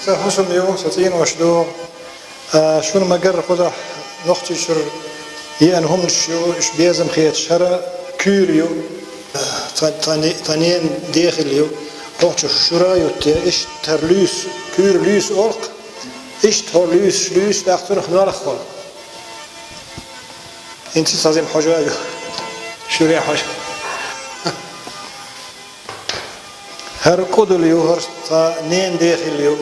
سهوسم يو ستين وشدو شون ما قر قدح نختي شر هم شو إش بيزم خيط شرا كيريو تانين داخليو نختي شرا يوتي إش ترلوس كيرلوس أرق إش ترلوس لوس داختر خنال خال إنتي سازم حاجة شو حاجة هر قدليو هر تانين داخليو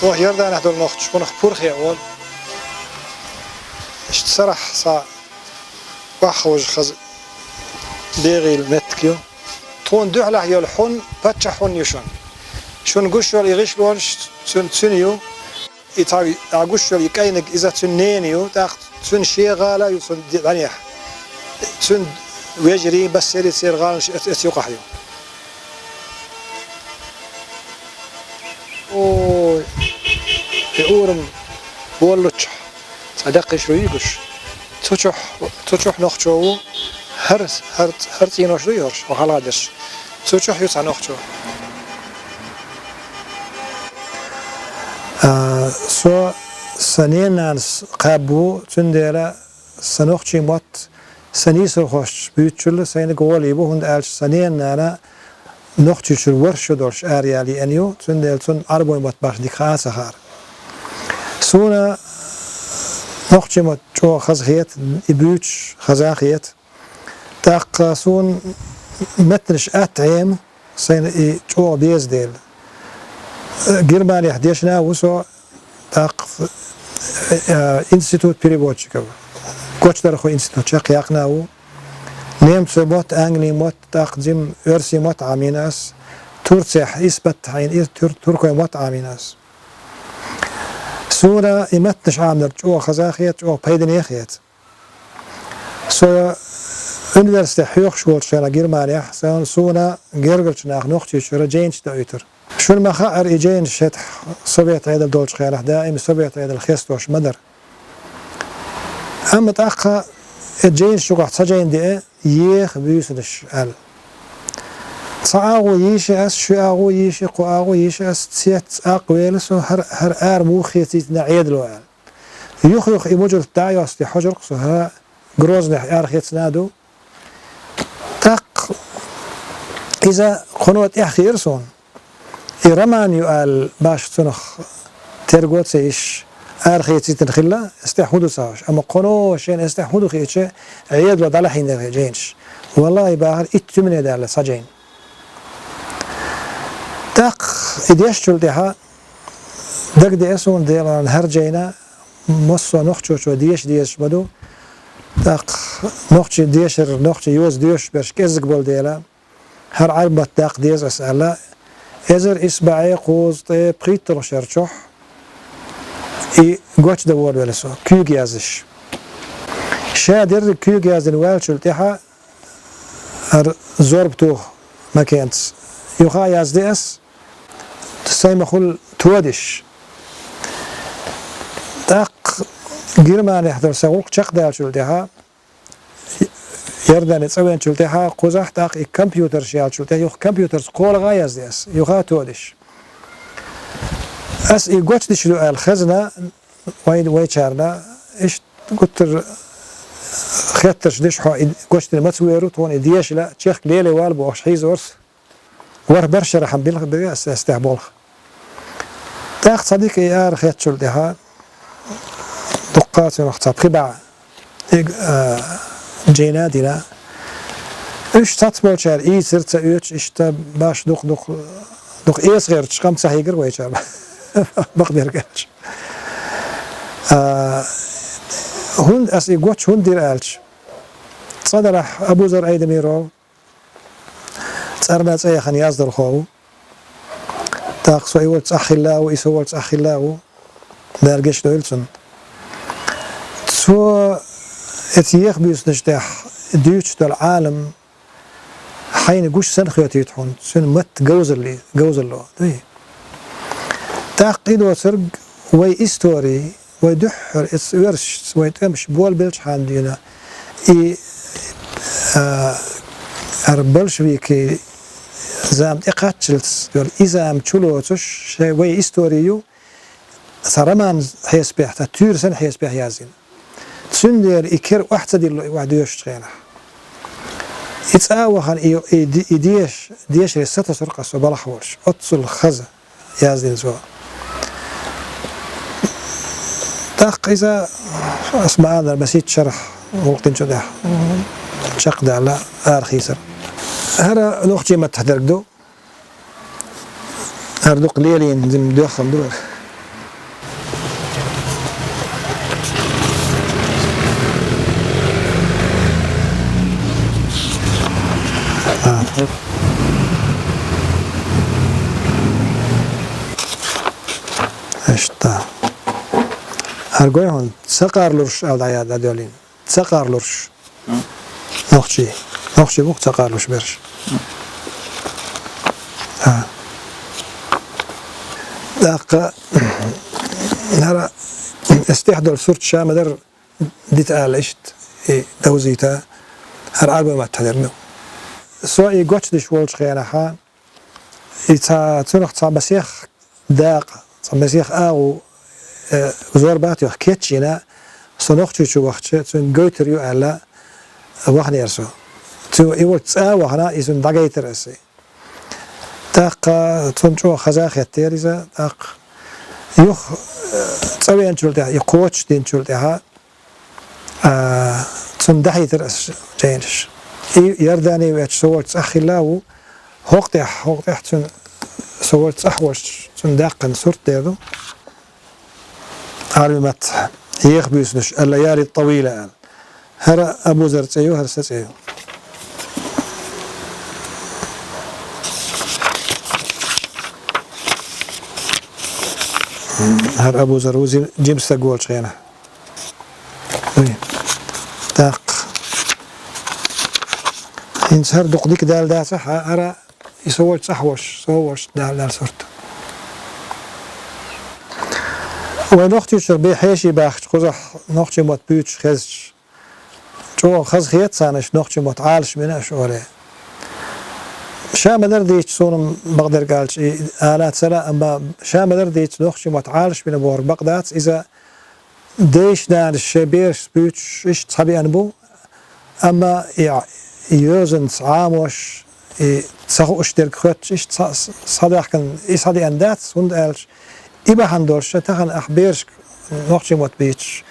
روح يردان هدول نخت شكون خبورخي أول اشتسرح صا وحوج خز ديغي المتكيو تون دعلة يلحون بتشحون يشون شون قشول يغش لون سنيو يتعي قشول يكينك إذا تنينيو تاخد سن شيء غالا يسن دنيح سن ويجري بس يصير غالا يقحيو اوه يورم بولوتش صدق شرويقش تشوح نخشو هر تينوش دويرش وحلادش تشوح يوسع نخشو سو سنين ناس قابو تنديرا سنخشي موت سنيسو خوش بيتشل سين قولي بو هند ألش سنين نانا نخشي شل ورشو دورش آريالي أنيو تندير تن أربوي موت باش دي خاصة خار سونا نخشي موت جو خزخيت يبوتش خزاخيت تاق سون متنش أتعيم سين جو بيز ديل جرماني حديشنا وسو تاق انستيتوت بيريبوتشكو كوتش درخو انستيتوت شاق يقناو نيمت موت انجلي موت تاق جيم ارسي موت عاميناس تورتسح اثبت حين تركو موت عاميناس سورة يمتنش عامل جو خزاخيت جو بيدنيخيت سو university حيوخ شورا جرماني حسن سونا جرجلش ناخ نختي شورا جينش دايتر شو المخاعر إيجين شتح صبيت عيد الدولش خياله دائم صبيت عيد الخيستوش مدر أما تأخى الجين شو قاعد سجين دي يخ بيوسنش ال صعاغو يشي أس شو أغو يشي قو أغو يشي أس تسيت أقويلسو هر موخيتي نعيد له ال يخ يموجل التعيو أستي حجر قصو ها جروزنح أرخيت نادو تق إذا قنوت إحخيرسون إيرمان يقال باش تنخ ترجوت سيش أرخيتي تنخلا استحودو ساش أما قنو شين استحودو خيتش عيد له ضل حين ده جينش والله باهر إتمنى ده لسجين تق إديش تلتها دق ديسون ديلان هرجينا مصو نخشو شو ديش بدو تق نخشي ديشر نخشي يوز ديش برش كزق بول ديلا هر عربت دق ديز أسأله إذا إسبعي قوز طيب قيتر شرشوح إي قوش دوار ولسو كيو جازش شادر كيو جاز الوالش التحا زور بتوه مكانس يخا يازديس تسايم خل تودش تاق جرمان يحضر سوق شق دالش التحا يردان يتسوين شلتها قزح تاق الكمبيوتر شيال شلتها يخ كمبيوتر سكول غايز ديس يخا تودش اس يقوش دش له الخزنة ويشارنا ايش قلت خيتش دش حو قوش ما تسويرو تون اديش لا تشيخ ليلي والبو وش حيزورس ور برشا رحم بيلغ استحبولخ تاق صديقي يا خيت شلتها دقات ونختار قبع جينادنا إيش تطبل شار إيه سرت إيش إشتا باش دوق إيه صغير تشقم صحيقر ويشار بقدر كاتش هند أس إيقوتش هند دير آلش صدر أبو زر أيد ميرو تسأرنا تسأي خاني أصدر خواو تاقصو إيوال تسأخي الله إيسوال تسأخي الله دارقش دويلسون تسو اتيخ بيس نجتاح ديوش دو العالم حين جوش سن خياتي يتحون سن مت جوز اللي ده تعقيد وسرق وي إستوري ويدحر إسورش ويتمش بول بلش حاندينا أربلشويكي زام إقاتشلس يقول إذا أم تشلوتش شيء وي إستوريو سرمان حيس بيحتا تورسن حيس بيح يازين تسندر إكر واحد ديال واحد يشتغلها يتساوخن ديش رسالة سرقة سبلا حورش أتصل خزة يازين زوا تاق إذا أسمع هذا المسيد شرح وقت جدا شقد على أرخيسر هذا نوختي ما تحدرقدو هردو قليلين زي مدوخم دور اشتا هرگوی هون تسقار لورش او دعیاد دادیالین تسقار لورش نوخشی بوق تسقار لورش برش داق نرى استحضر صورة شام در ديت آلشت دوزيتا هر عربي ما تهدرنو سواء قوتش دي شوالش خيانا حان تنخ تصابسيخ داق تصابسيخ آغو زور باتيوخ كيتشينا سنوختي شو وقتش تن قوتر يو ألا وحن يرسو تو يقول تساوه هنا يسن دقيتر أسي داق تنشو خزاخ يتيريزا داق يوخ تسوي انشولتها يقوتش دي انشولتها تن دحيتر أس جينش يرداني ويتش سوالت أخي لاو هوقتح تن سوالت أحوش تن داقن سورت ديردو علمت يخبيسنش الليالي الطويلة هرا أبو زرتيو هرستيو هر أبو زروزي جيمس تقول شينا داق إنس هر دقديك دال داسح هرا يسوي صحوش سووش دال صورت ونختي شربي حيشي باخت قزح نختي مت بيتش خزش شو خز خيات سانش نختي مت عالش مناش ولا شام درديش صون بقدر قالش آلات سلا أما شام درديش نختي مت عالش من بور بقدات إذا ديش دان الشبيرش بيتش إيش تصحبي أنبو أما يوزن عاموش تسخو اشترك خدش إيش صدق كان إيش صدق أندات وند قالش إبا هندورش تخن أخبيرش نختي مت بيتش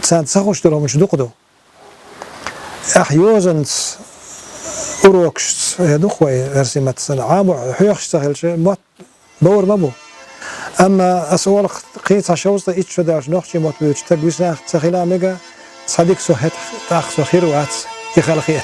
سان تسخو اشترو مش دقدو يوزن أروكش هدوخوي رسمت سنة عامو حيوخش تخلش مت بور مبو أما أسوال قيت عشوزة إيش فداش نختي مت بيتش تقويس ناخ تخيلا ميجا صديق سو هت تاخ سو خير وات يخلقيت